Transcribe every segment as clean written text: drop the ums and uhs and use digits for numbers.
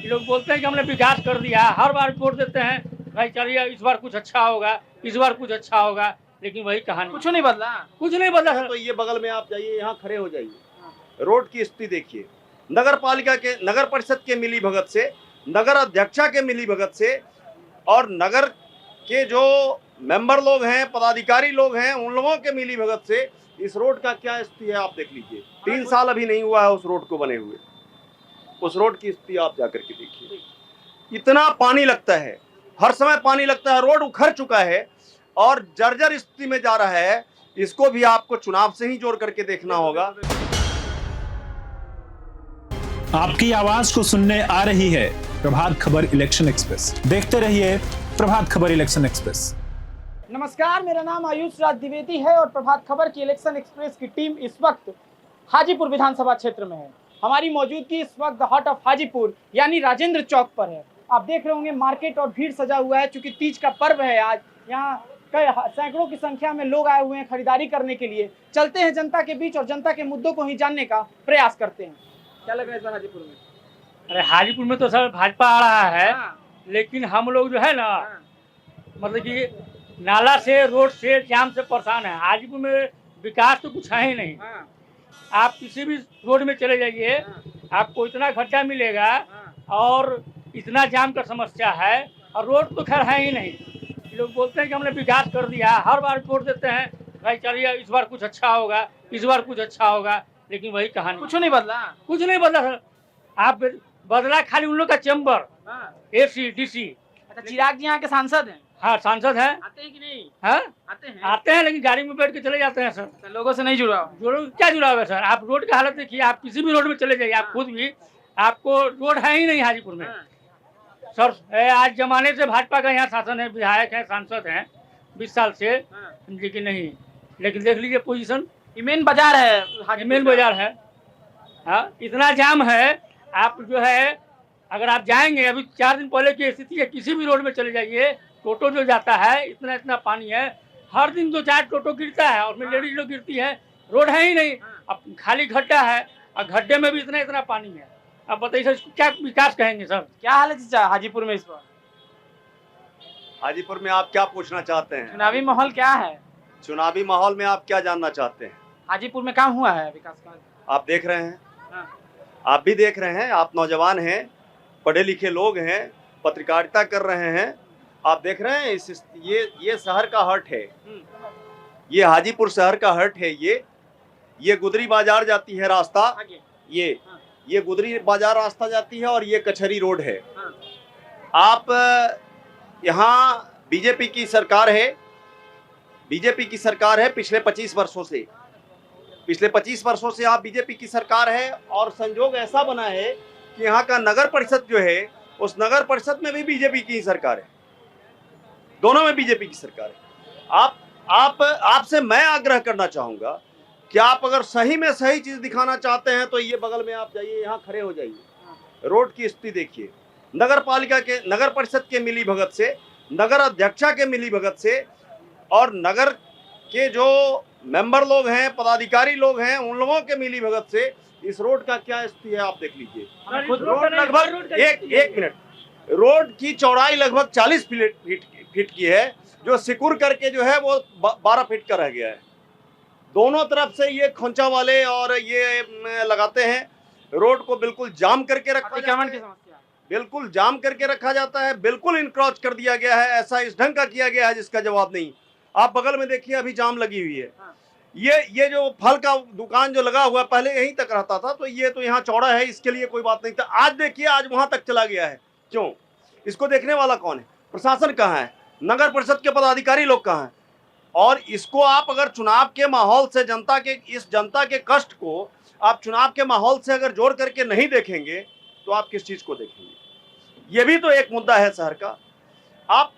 ये लोग बोलते हैं कि हमने विकास कर दिया, हर बार वोट देते हैं भाई चलिए इस बार कुछ अच्छा होगा, इस बार कुछ अच्छा होगा, लेकिन वही कहानी, कुछ नहीं बदला। कुछ नहीं बदला सर। तो ये बगल में आप जाइए, यहाँ खड़े हो जाइए, रोड की स्थिति देखिए। नगर पालिका के, नगर परिषद के मिली भगत से, नगर अध्यक्षा के मिली भगत से और नगर के जो मेंबर लोग हैं, पदाधिकारी लोग हैं, उन लोगों के मिली भगत से इस रोड का क्या स्थिति है आप देख लीजिए। 3 साल अभी नहीं हुआ है उस रोड को बने हुए, उस रोड की स्थिति आप जाकर के देखिए। इतना पानी लगता है, हर समय पानी लगता है, रोड उखड़ चुका है और जर्जर स्थिति में जा रहा है। इसको भी आपको चुनाव से ही जोड़ करके देखना होगा। आपकी आवाज को सुनने आ रही है प्रभात खबर इलेक्शन एक्सप्रेस। देखते रहिए प्रभात खबर इलेक्शन एक्सप्रेस। नमस्कार, मेरा नाम आयुष राज द्विवेदी है और प्रभात खबर की इलेक्शन एक्सप्रेस की टीम इस वक्त हाजीपुर विधानसभा क्षेत्र में है। हमारी मौजूदगी इस वक्त द हार्ट ऑफ हाजीपुर यानी राजेंद्र चौक पर है। आप देख रहे होंगे मार्केट और भीड़ सजा हुआ है, चूंकि तीज का पर्व है आज। यहाँ सैकड़ों की संख्या में लोग आए हुए हैं खरीदारी करने के लिए। चलते हैं जनता के बीच और जनता के मुद्दों को ही जानने का प्रयास करते हैं। क्या लग रहा है इस बार हाजीपुर में? अरे हाजीपुर में तो सर भाजपा आ रहा है, हाँ। लेकिन हम लोग जो है ना, हाँ। मतलब कि नाला से, रोड से, जाम से परेशान है। हाजीपुर में विकास तो कुछ है ही नहीं। हाँ। आप किसी भी रोड में चले जाइए, हाँ। आपको इतना खर्चा मिलेगा हाँ। और इतना जाम का समस्या है, और रोड तो खैर है ही नहीं। ये लोग बोलते हैं कि हमने विकास कर दिया, हर बार वोट देते हैं भाई चलिए इस बार कुछ अच्छा होगा, इस बार कुछ अच्छा होगा, लेकिन वही कहानी, कुछ नहीं बदला। कुछ नहीं बदला सर। आप बदला खाली उन लोग का चैम्बर, हाँ। AC, DC. अच्छा, चिराग जी यहाँ के सांसद हैं? हाँ, सांसद हैं। आते हैं कि नहीं? हाँ, आते हैं। आते हैं, लेकिन गाड़ी में बैठ के चले जाते हैं सर। तो लोगों से नहीं जुड़ा हुआ। जो लोग क्या जुड़ा हुआ है सर? आप रोड की हालत देखिए, आप किसी भी रोड में चले जाइए, आप खुद भी, आपको रोड है ही नहीं हाजीपुर में हाँ। सर। आज जमाने से भाजपा का यहाँ शासन है, विधायक है, सांसद हैं 20 साल से, हाँ। लेकिन नहीं। लेकिन देख लीजिए पोजीशन, ये मेन बाजार है हाजीपुर मेन का। बाजार है। हाँ, इतना जाम है। आप जो है, अगर आप जाएंगे, अभी 4 दिन पहले की स्थिति है, किसी भी रोड में चले जाइए, टोटो जो जाता है, इतना इतना पानी है, हर दिन 2-4 टोटो गिरता है और उसमें लेडीज लोग गिरती है। रोड है ही नहीं, अब खाली गड्ढा है और गड्ढे में भी इतना इतना पानी है। अब बताइए सर, इसको क्या विकास कहेंगे सर? क्या हाल है चाचा हाजीपुर में इस बार? हाजीपुर में आप क्या पूछना चाहते हैं? चुनावी माहौल क्या है? चुनावी माहौल में आप क्या जानना चाहते हैं? हाजीपुर में काम हुआ है विकास का? आप देख रहे हैं, हाँ। आप भी देख रहे हैं, आप नौजवान हैं, पढ़े लिखे लोग हैं, पत्रकारिता कर रहे हैं, आप देख रहे हैं। ये शहर का हर्ट है, ये हाजीपुर शहर का हर्ट है। ये गुदरी बाजार जाती है रास्ता, आगे। ये गुदरी बाजार रास्ता जाती है और ये कचहरी रोड है। हाँ। आप यहाँ बीजेपी की सरकार है, बीजेपी की सरकार है पिछले 25 वर्षों से। पिछले 25 वर्षों से आप बीजेपी की सरकार है और संजोग ऐसा बना है कि यहाँ का नगर परिषद जो है, उस नगर परिषद में भी बीजेपी की ही सरकार है, दोनों में बीजेपी की सरकार है। आपसे मैं आग्रह करना चाहूंगा कि आप अगर सही में सही चीज दिखाना चाहते हैं तो ये बगल में आप जाइए, यहाँ खड़े हो जाइए, रोड की स्थिति देखिए। नगर पालिका के, नगर परिषद के मिली भगत से, नगर अध्यक्षा के मिली भगत से और नगर के जो मेंबर लोग हैं, पदाधिकारी लोग हैं, उन लोगों के मिली भगत से इस रोड का क्या स्थिति है आप देख लीजिए। रोड लगभग एक मिनट, रोड की चौड़ाई लगभग 40 फीट की है, जो सिकुड़ करके जो है वो 12 फीट का रह गया है। दोनों तरफ से ये खोंचा वाले और ये लगाते हैं, रोड को बिल्कुल जाम करके रखा जाता है, बिल्कुल जाम करके रखा जाता है, बिल्कुल इनक्रॉच कर दिया गया है। ऐसा इस ढंग का किया गया है जिसका जवाब नहीं। आप बगल में देखिए, अभी जाम लगी हुई है। ये जो फल का दुकान जो लगा हुआ पहले यहीं तक रहता था, तो ये तो यहाँ चौड़ा है, इसके लिए कोई बात नहीं था। आज देखिए, आज वहां तक चला गया है। क्यों? इसको देखने वाला कौन है? प्रशासन कहाँ है? नगर परिषद के पदाधिकारी लोग कहाँ हैं? और इसको आप अगर चुनाव के माहौल से, जनता के कष्ट को आप चुनाव के माहौल से अगर जोड़ करके नहीं देखेंगे तो आप किस चीज को देखेंगे? ये भी तो एक मुद्दा है शहर का। आप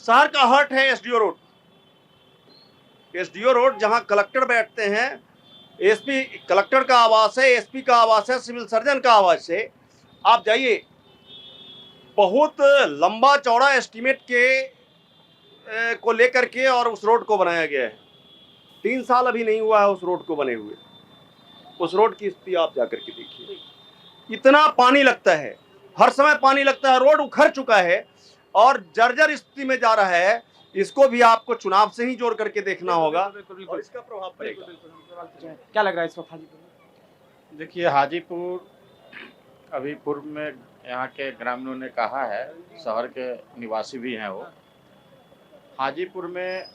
शहर का हर्ट है एसडीओ रोड, एसडीओ रोड जहां कलेक्टर बैठते हैं, एसपी, कलेक्टर का आवास है, एसपी का आवास है, सिविल सर्जन का आवास है। आप जाइए, बहुत लंबा चौड़ा एस्टीमेट को लेकर के और उस रोड को बनाया गया है। 3 साल अभी नहीं हुआ है उस रोड को बने हुए, उस रोड की स्थिति आप जाकर के देखिए। इतना पानी लगता है, हर समय पानी लगता है, रोड उखड़ चुका है और जर्जर स्थिति में जा रहा है। इसको भी आपको चुनाव से ही जोड़ करके देखना होगा और इसका प्रभाव पड़ेगा। क्या लग रहा है इस वक्त हाजीपुर में? देखिए, हाजीपुर अभी पूर्व में यहाँ के ग्रामीणों ने कहा है, शहर के निवासी भी हैं वो, हाजीपुर में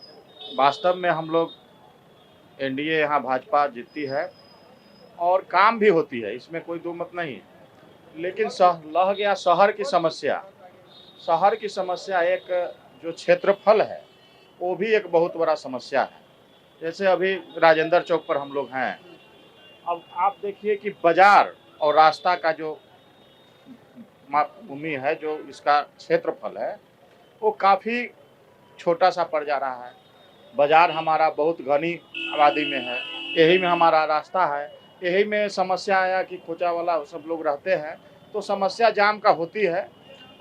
वास्तव में हम लोग एनडीए यहाँ भाजपा जीतती है और काम भी होती है, इसमें कोई दो मत नहीं। लेकिन लह गया शहर की समस्या। शहर की समस्या एक जो क्षेत्रफल है वो भी एक बहुत बड़ा समस्या है। जैसे अभी राजेंद्र चौक पर हम लोग हैं, अब आप देखिए कि बाजार और रास्ता का जो भूमि है, जो इसका क्षेत्रफल है, वो काफ़ी छोटा सा पड़ जा रहा है। बाजार हमारा बहुत घनी आबादी में है, यही में हमारा रास्ता है, यही में समस्या आया कि खोचा वाला सब लोग रहते हैं, तो समस्या जाम का होती है।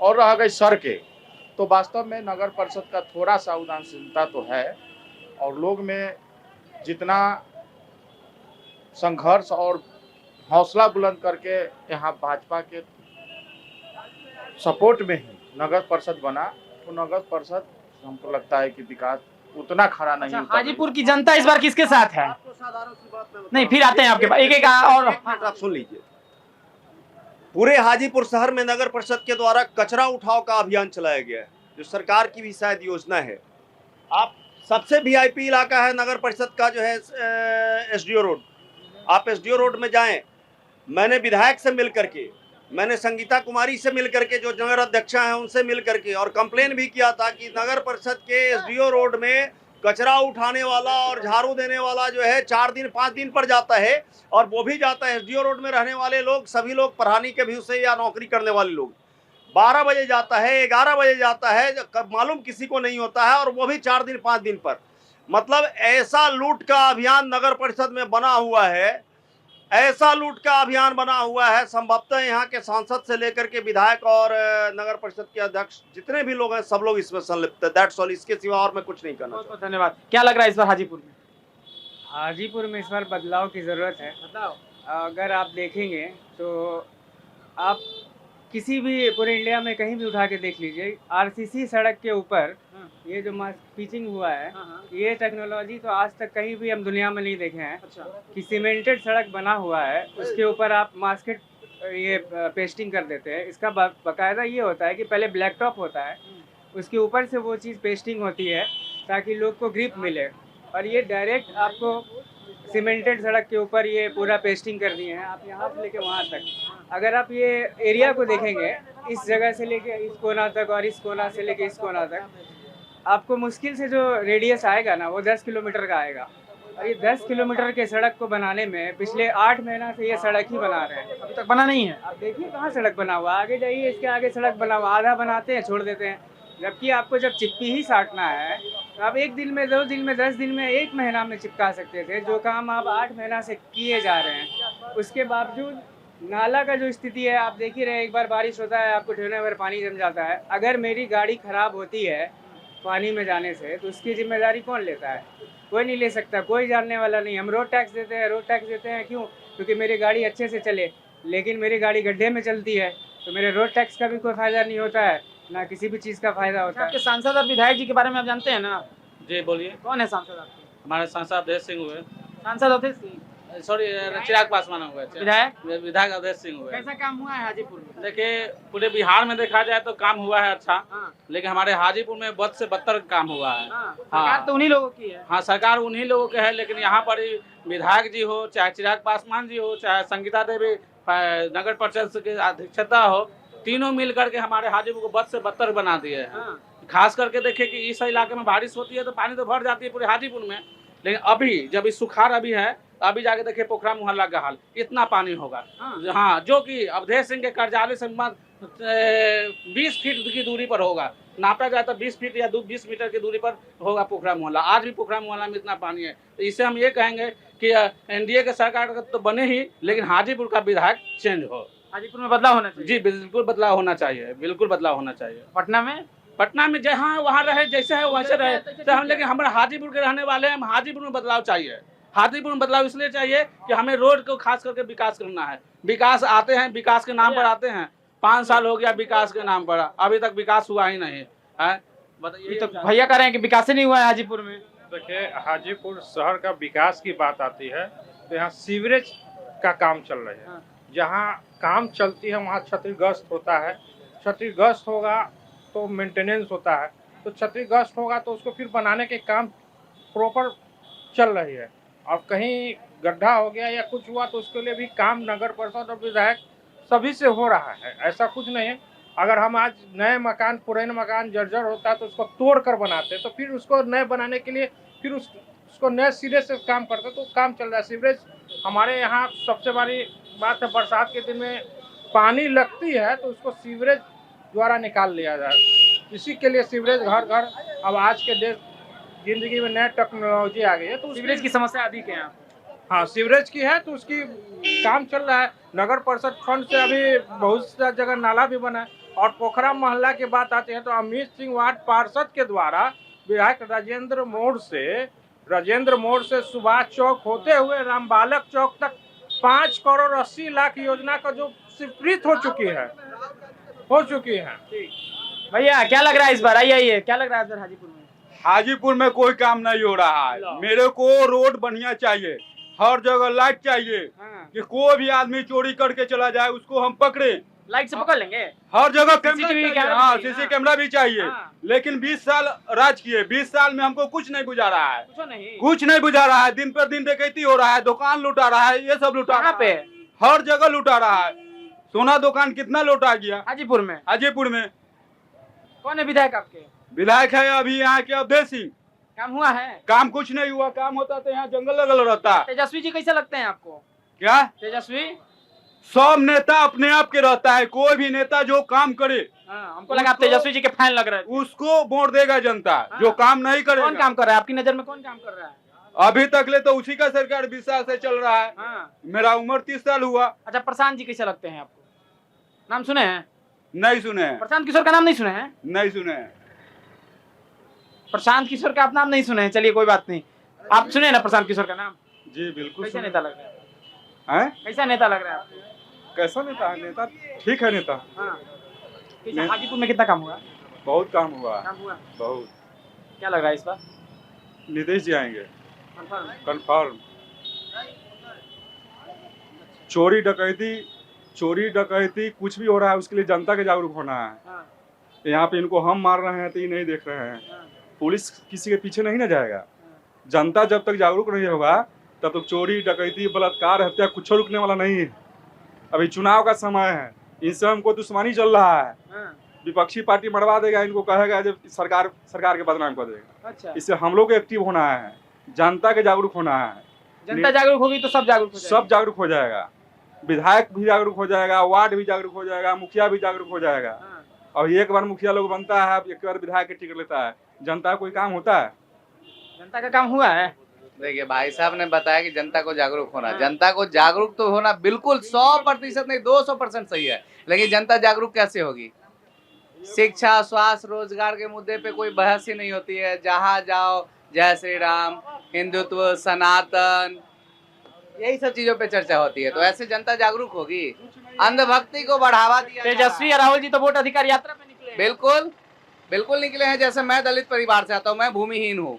और रह गई सड़कें, तो वास्तव में नगर परिषद का थोड़ा सा उदासीनता तो है, और लोग में जितना संघर्ष और हौसला बुलंद करके यहाँ भाजपा के सपोर्ट में ही नगर परिषद बना, तो नगर परिषद हमको लगता है कि विकास उतना खड़ा नहीं होता। हाजीपुर की जनता इस बार किसके साथ है? आपको साधारण सी बात मैं नहीं, फिर आते हैं आपके पास एक एक और आप सुन लीजिए। पूरे हाजीपुर शहर में नगर परिषद के द्वारा कचरा उठाव का अभियान चलाया गया है, जो सरकार की भी शायद योजना है। आप सबसे वीआईपी इलाका है नगर परिषद का जो है एसडीओ रोड। आप एसडीओ रोड में जाएं, मैंने विधायक से मिल करके, मैंने संगीता कुमारी से मिल करके, जो नगर अध्यक्षा हैं उनसे मिल करके, और कंप्लेन भी किया था कि नगर परिषद के एसडीओ रोड में कचरा उठाने वाला और झाड़ू देने वाला जो है 4 दिन 5 दिन पर जाता है, और वो भी जाता है एसडीओ रोड में रहने वाले लोग, सभी लोग पढ़ाने के भी से या नौकरी करने वाले लोग। 12 बजे जाता है, 11 बजे जाता है, कब मालूम किसी को नहीं होता है, और वो भी 4 दिन 5 दिन पर। मतलब ऐसा लूट का अभियान नगर परिषद में बना हुआ है, ऐसा लूट का अभियान बना हुआ है। संभवतः यहाँ के सांसद से लेकर के विधायक और नगर परिषद के अध्यक्ष जितने भी लोग हैं, सब लोग इसमें संलिप्त है। दैट्स ऑल, इसके सिवा और मैं कुछ नहीं करना बहुत बहुत धन्यवाद। क्या लग रहा है इस बार हाजीपुर में? हाजीपुर में इस बार बदलाव की ज़रूरत है। अगर आप देखेंगे तो आप किसी भी पूरे इंडिया में कहीं भी उठा के देख लीजिए, आरसीसी सड़क के ऊपर ये जो पिचिंग हुआ है, ये टेक्नोलॉजी तो आज तक कहीं भी हम दुनिया में नहीं देखे हैं। कि सीमेंटेड सड़क बना हुआ है, उसके ऊपर आप मास्केट ये पेस्टिंग कर देते हैं। इसका बाकायदा ये होता है कि पहले ब्लैक टॉप होता है, उसके ऊपर से वो चीज़ पेस्टिंग होती है ताकि लोग को ग्रिप मिले, और ये डायरेक्ट आपको सीमेंटेड सड़क के ऊपर ये पूरा पेस्टिंग कर दिए हैं। आप यहाँ से लेके वहाँ तक, अगर आप ये एरिया को देखेंगे, इस जगह से लेके इस कोना तक और इस कोना से लेके इस कोना तक, आपको मुश्किल से जो रेडियस आएगा ना, वो 10 किलोमीटर का आएगा। और ये 10 किलोमीटर के सड़क को बनाने में पिछले 8 महीना से ये सड़क ही बना रहे हैं, अभी तक बना नहीं है। आप देखिए कहाँ सड़क बना हुआ, आगे जाइए, इसके आगे सड़क बना हुआ, आधा बनाते हैं छोड़ देते हैं। जबकि आपको जब चिप्पी ही साटना है तो आप 1 दिन में, 2 दिन में, 10 दिन में, 1 महीना में चिपका सकते थे, जो काम आप 8 महीना से किए जा रहे हैं। उसके बावजूद नाला का जो स्थिति है आप देख ही रहे, एक बार बारिश होता है आपको ठेले भर पानी जम जाता है। अगर मेरी गाड़ी ख़राब होती है पानी में जाने से, तो उसकी जिम्मेदारी कौन लेता है? कोई नहीं ले सकता, कोई जानने वाला नहीं। हम रोड टैक्स देते हैं, रोड टैक्स देते हैं क्यों? क्योंकि मेरी गाड़ी अच्छे से चले, लेकिन मेरी गाड़ी गड्ढे में चलती है तो मेरे रोड टैक्स का भी कोई फ़ायदा नहीं होता है, ना किसी भी चीज़ का फ़ायदा होता है। आपके सांसद और विधायक जी के बारे में आप जानते हैं ना? जी बोलिए। कौन है सांसद आपके? हमारे सांसद अवधेश सिंह हुए, सांसद अवधेश सिंह, सॉरी चिराग पासवान हुए, विधायक विधायक अवधेश सिंह हुए। कैसा काम हुआ है हाजीपुर में? देखिए, पूरे बिहार में देखा जाए तो काम हुआ है अच्छा, हाँ, लेकिन हमारे हाजीपुर में बद से बदतर काम हुआ है। हाँ, सरकार तो उन्हीं लोगों की है। हाँ, सरकार उन्हीं लोगों के है, लेकिन यहाँ पर ही विधायक जी हो, चाहे चिराग पासवान जी हो, चाहे संगीता देवी नगर परिषद की अध्यक्षता हो, तीनों मिल करके हमारे हाजीपुर को बद से बदतर बना दिए हैं। हाँ, खास करके देखिए कि इस इलाके में बारिश होती है तो पानी तो भर जाती है पूरे हाजीपुर में, लेकिन अभी जब इस सुखाड़ अभी है, अभी जाके देखिए पोखरा मोहल्ला का हाल, इतना पानी होगा। हाँ, जो कि अवधेश सिंह के कार्यालय से 20 फीट की दूरी पर होगा, नापा जाए तो 20 फीट या 20 मीटर की दूरी पर होगा पोखरा मोहल्ला। आज भी पोखरा मोहल्ला में इतना पानी है, तो इससे हम ये कहेंगे कि एनडीए के सरकार तो बने ही, लेकिन हाजीपुर का विधायक चेंज हो। हाजीपुर में बदलाव होना चाहिए। जी बिल्कुल बदलाव होना चाहिए, बिल्कुल बदलाव होना चाहिए। पटना में जहाँ वहाँ रहे, जैसे है वैसे रहे, तो हम, लेकिन हमारे हाजीपुर के रहने वाले हैं, हम हाजीपुर में बदलाव चाहिए। हाजीपुर में बदलाव इसलिए चाहिए कि हमें रोड को खास करके विकास करना है। विकास आते हैं, विकास के नाम पर आते हैं, 5 साल हो गया विकास के नाम पर, अभी तक विकास हुआ ही नहीं है। ये बताइए तो भैया कह रहे हैं कि विकास ही नहीं हुआ है हाजीपुर में। देखिए, हाजीपुर शहर का विकास की बात आती है तो यहाँ सीवरेज का काम चल रहा है। हाँ। जहाँ काम चलती है वहाँ क्षतिग्रस्त होता है, क्षतिग्रस्त होगा तो मेंटेनेंस होता है, तो क्षतिग्रस्त होगा तो उसको फिर बनाने के काम प्रॉपर चल रही है। और कहीं गड्ढा हो गया या कुछ हुआ तो उसके लिए भी काम नगर परिषद और विधायक सभी से हो रहा है, ऐसा कुछ नहीं है। अगर हम आज नए मकान, पुराने मकान जर्जर होता है तो उसको तोड़ कर बनाते, तो फिर उसको नए बनाने के लिए फिर उसको नए सिरे से काम करते, तो काम चल रहा है। सीवरेज हमारे यहाँ सबसे बड़ी बात है, बरसात के दिन में पानी लगती है तो उसको सीवरेज द्वारा निकाल लिया जाए, इसी के लिए सीवरेज घर घर। अब आज के देश जिंदगी में नई टेक्नोलॉजी आ गई है तो सीवरेज की समस्या अधिक है यहाँ। हाँ, सीवरेज की है तो उसकी काम चल रहा है। नगर परिषद फंड से अभी बहुत सा जगह नाला भी बना है। और पोखरा मोहल्ला की बात आती है तो अमित सिंह वार्ड पार्षद के द्वारा विधायक राजेंद्र मोड़ से सुभाष चौक होते हुए रामबालक चौक तक 5 करोड़ 80 लाख योजना का जो स्वीकृत हो चुकी है। भैया क्या लग रहा है इस बार, आइए क्या लग रहा है इस बार हाजीपुर में? हाजीपुर में कोई काम नहीं हो रहा है। मेरे को रोड बढ़िया चाहिए, हर जगह लाइट चाहिए, कि कोई भी आदमी चोरी करके चला जाए उसको हम पकड़े, लाइट से पकड़ लेंगे। हर जगह CCTV कैमरा, हाँ सीसी कैमरा भी चाहिए। लेकिन 20 साल राज किए, 20 साल में हमको कुछ नहीं बुझा रहा है, कुछ नहीं बुझा रहा है। दिन पर दिन डकैती हो रहा है, दुकान लुटा रहा है, ये सब लुटा रहा है, हर जगह लुटा रहा है। सोना दुकान कितना लुटा गया हाजीपुर में। हाजीपुर में कौन है विधायक आपके? विधायक है अभी यहाँ के अवधेश सिंह। काम हुआ है? काम कुछ नहीं हुआ, काम होता तो यहाँ जंगल लगल रहता। तेजस्वी जी कैसे लगते हैं आपको? क्या तेजस्वी? सब नेता अपने आप के रहता है, कोई भी नेता जो काम करे, हमको लगा आप तेजस्वी जी के फैन लग रहे हैं। उसको वोट देगा जनता। जो काम नहीं करे। कौन काम कर रहा है आपकी नजर में, कौन काम कर रहा है? अभी तक ले तो उसी का सरकार 20 साल से चल रहा है। मेरा उम्र 30 साल हुआ। अच्छा, प्रशांत जी कैसे लगते हैं आपको? नाम सुने हैं? नहीं सुने हैं। प्रशांत किशोर का नाम नहीं सुने हैं? नहीं सुने हैं। प्रशांत किशोर का आप नाम नहीं सुने हैं, चलिए कोई बात नहीं। आप सुने ना प्रशांत किशोर का नाम? जी बिल्कुल। कैसा नेता लग रहा है? कैसा नेता लग रहा है आपको? कैसा नेता है? नेता ठीक है नेता। हाजीपुर में कितना काम हुआ? बहुत काम हुआ। काम हुआ बहुत। क्या लग रहा है इस बार? नीतीश जी आएंगे कंफर्म। चोरी डकैती कुछ भी हो रहा है उसके लिए जनता के जागरूक होना है। यहाँ पे इनको हम मार रहे हैं तो ये नहीं देख रहे हैं। पुलिस किसी के पीछे नहीं ना जाएगा। जनता जब तक जागरूक नहीं होगा तब तक चोरी डकैती बलात्कार हत्या कुछ रुकने वाला नहीं है। अभी चुनाव का समय है, इनसे हमको दुश्मनी चल रहा है। विपक्षी पार्टी मरवा देगा, इनको कहेगा जब सरकार के बदनाम कर देगा। अच्छा। इससे हम लोग को एक्टिव होना है, जनता के जागरूक होना है। जनता जागरूक होगी तो सब जागरूक हो जाएगा। सब जागरूक हो जाएगा, विधायक भी जागरूक हो जाएगा, वार्ड भी जागरूक हो जाएगा, मुखिया भी जागरूक हो जाएगा। और एक बार मुखिया लोग बनता है, एक बार विधायक के टिकट लेता है, जनता का कोई काम होता है? जनता का काम हुआ है? देखिए, भाई साहब ने बताया कि जनता को जागरूक होना, जनता को जागरूक तो होना बिल्कुल 100% नहीं 200% सही है, लेकिन जनता जागरूक कैसे होगी? शिक्षा, स्वास्थ्य, रोजगार के मुद्दे पे कोई बहस ही नहीं होती है। जहाँ जाओ जय श्री राम, हिंदुत्व, सनातन, यही सब चीजों पे चर्चा होती है। तो ऐसे जनता जागरूक होगी? अंधभक्ति को बढ़ावा दिया। तेजस्वी और राहुल जी तो वोट अधिकार यात्रा में निकले। बिल्कुल निकले हैं। जैसे मैं दलित परिवार से आता हूँ, मैं भूमिहीन हूँ।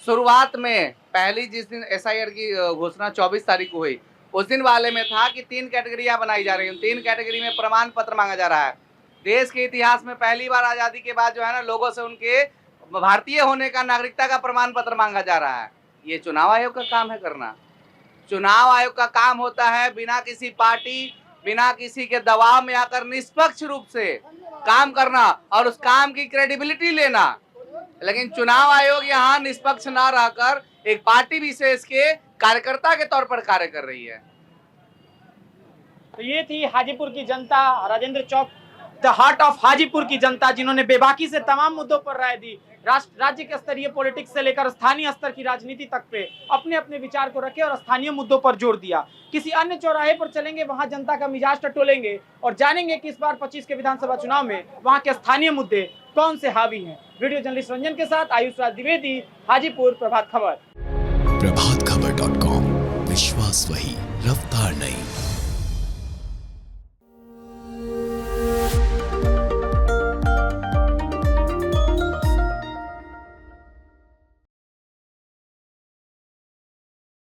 शुरुआत में पहली जिस दिन SIR की घोषणा 24 तारीख को हुई, उस दिन वाले में था कि 3 कैटेगरियां बनाई जा रही हैं। 3 कैटेगरी में प्रमाण पत्र मांगा जा रहा है। देश के इतिहास में पहली बार आज़ादी के बाद जो है ना, लोगों से उनके भारतीय होने का, नागरिकता का प्रमाण पत्र मांगा जा रहा है। ये चुनाव आयोग का काम है करना। चुनाव आयोग का काम होता है बिना किसी पार्टी, बिना किसी के दबाव में आकर निष्पक्ष रूप से काम करना और उस काम की क्रेडिबिलिटी लेना। लेकिन चुनाव आयोग यहाँ निष्पक्ष ना रहकर एक पार्टी विशेष के कार्यकर्ता के तौर पर कार्य कर रही है। तो ये थी हाजीपुर की जनता, राजेंद्र चौक, द हार्ट ऑफ हाजीपुर की जनता, जिन्होंने बेबाकी से तमाम मुद्दों पर राय दी। राज्य के स्तरीय पॉलिटिक्स से लेकर स्थानीय स्तर की राजनीति तक पे अपने अपने विचार को रखे और स्थानीय मुद्दों पर जोर दिया। किसी अन्य चौराहे पर चलेंगे, वहां जनता का मिजाज टटोलेंगे और जानेंगे कि इस बार 25 के विधानसभा चुनाव में वहां के स्थानीय मुद्दे कौन से हावी हैं। वीडियो जर्नलिस्ट रंजन के साथ आयुष राज द्विवेदी, हाजीपुर, प्रभात खबर। प्रभातखबर.com, विश्वास वही, रफ्तार नहीं।